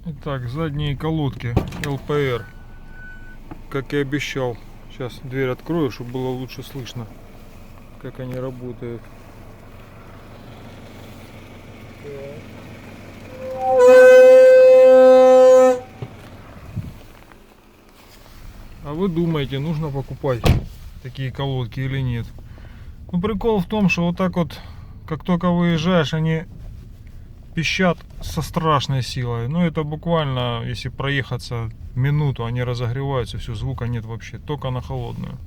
Итак, задние колодки ЛПР, как и обещал. Сейчас дверь открою, чтобы было лучше слышно, как они работают. А вы думаете, нужно покупать такие колодки или нет? Ну, прикол в том, что вот так вот, как только выезжаешь, они пищат со страшной силой. Ну, это буквально, если проехаться минуту, они разогреваются, все, звука нет вообще, только на холодную.